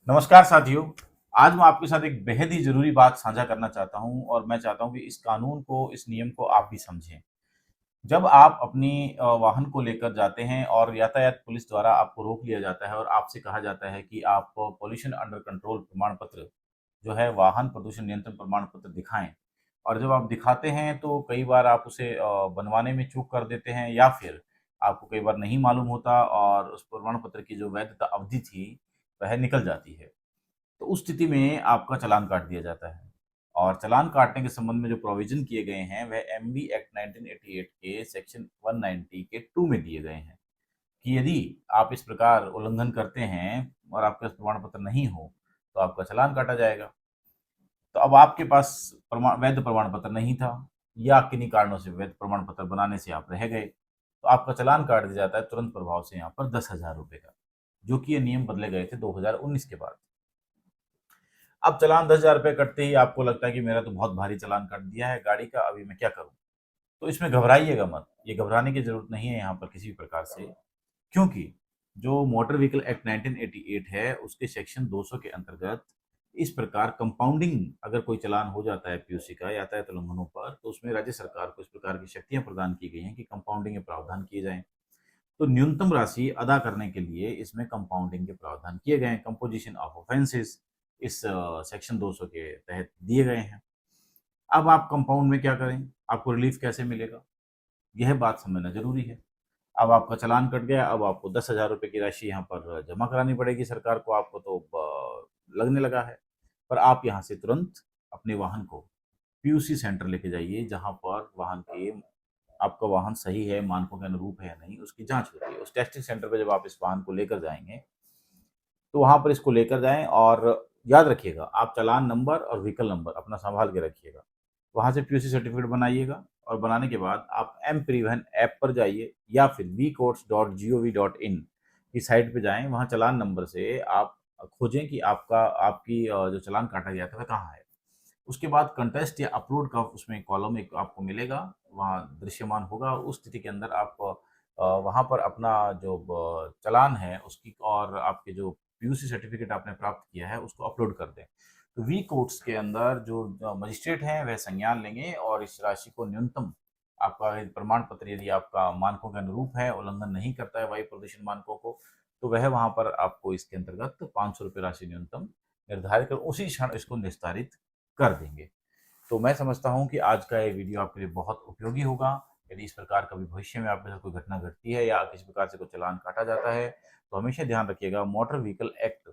नमस्कार साथियों। आज मैं आपके साथ एक बेहद ही ज़रूरी बात साझा करना चाहता हूँ और मैं चाहता हूँ कि इस कानून को, इस नियम को आप भी समझें। जब आप अपनी वाहन को लेकर जाते हैं और यातायात पुलिस द्वारा आपको रोक लिया जाता है और आपसे कहा जाता है कि आप पॉल्यूशन अंडर कंट्रोल प्रमाण पत्र जो है, वाहन प्रदूषण नियंत्रण प्रमाण पत्र दिखाएँ। और जब आप दिखाते हैं तो कई बार आप उसे बनवाने में चूक कर देते हैं या फिर आपको कई बार नहीं मालूम होता और उस प्रमाण पत्र की जो वैधता अवधि थी, वह निकल जाती है। तो उस स्थिति में आपका चालान काट दिया जाता है। और चालान काटने के संबंध में जो प्रोविज़न किए गए हैं, वह एमवी एक्ट 1988 के सेक्शन 190 के 2 में दिए गए हैं कि यदि आप इस प्रकार उल्लंघन करते हैं और आपके पास प्रमाण पत्र नहीं हो, तो आपका चालान काटा जाएगा। तो अब आपके पास वैध प्रमाण पत्र नहीं था या किन्हीं कारणों से वैध प्रमाण पत्र बनाने से आप रह गए, तो आपका चालान काट दिया जाता है तुरंत प्रभाव से यहाँ पर 10,000 रुपए का, जो कि ये नियम बदले गए थे 2019 के बाद। अब चालान 10,000 रुपए कटते ही आपको लगता है कि मेरा तो बहुत भारी चालान काट दिया है गाड़ी का, अभी मैं क्या करूँ? तो इसमें घबराइएगा मत, ये घबराने की ज़रूरत नहीं है यहाँ पर किसी भी प्रकार से, क्योंकि जो मोटर व्हीकल एक्ट 1988 है, उसके सेक्शन 200 के अंतर्गत इस प्रकार कंपाउंडिंग अगर कोई चालान हो जाता है पीयूसी का यातायात उल्लंघनों पर, तो उसमें राज्य सरकार को इस प्रकार की शक्तियाँ प्रदान की गई हैं कि कंपाउंडिंग के प्रावधान किए जाएँ। तो न्यूनतम राशि अदा करने के लिए इसमें कंपाउंडिंग के प्रावधान किए गए हैं। कंपोजिशन ऑफ ऑफेंसेस इस सेक्शन 200 के तहत दिए गए हैं। अब आप कंपाउंड में क्या करें? आपको रिलीफ कैसे मिलेगा? यह बात समझना ज़रूरी है। अब आपका चालान कट गया, अब आपको 10,000 रुपए की राशि यहाँ पर जमा करानी पड़ेगी सरकार को, आपको तो लगने लगा है। पर आप यहाँ से तुरंत अपने वाहन को पीयूसी सेंटर लेके जाइए, जहाँ पर वाहन के आपका वाहन सही है, मानकों के अनुरूप है या नहीं, उसकी जाँच होती है। उस टेस्टिंग सेंटर पे जब आप इस वाहन को लेकर जाएँगे, तो वहाँ पर इसको लेकर जाएँ और याद रखिएगा, आप चालान नंबर और व्हीकल नंबर अपना सँभाल के रखिएगा। वहाँ से पीयूसी सर्टिफ़िकेट बनाइएगा और बनाने के बाद आप एम परिवहन ऐप पर जाइए या फिर vcourts.gov.in की साइट पे जाएँ, वहाँ चालान नंबर से आप खोजें कि आपकी जो चालान काटा गया था, वह कहाँ है। उसके बाद कंटेस्ट या अपलोड का उसमें कॉलम एक आपको मिलेगा, वहाँ दृश्यमान होगा। उस स्थिति के अंदर आप वहाँ पर अपना जो चालान है उसकी और आपके जो पीयूसी सर्टिफिकेट आपने प्राप्त किया है उसको अपलोड कर दें। तो वी कोर्ट्स के अंदर जो मजिस्ट्रेट हैं वह संज्ञान लेंगे और इस राशि को न्यूनतम आपका प्रमाण पत्र यदि आपका मानकों के अनुरूप है, उल्लंघन नहीं करता है वायु प्रदूषण मानकों को, तो वह वहाँ पर आपको इसके अंतर्गत 500 रुपये राशि न्यूनतम निर्धारित कर उसी क्षण इसको निस्तारित कर देंगे। तो मैं समझता हूँ कि आज का ये वीडियो आपके लिए बहुत उपयोगी होगा। यदि इस प्रकार कभी भविष्य में आपके साथ कोई घटना घटती है या किसी प्रकार से कोई चालान काटा जाता है, तो हमेशा ध्यान रखिएगा मोटर व्हीकल एक्ट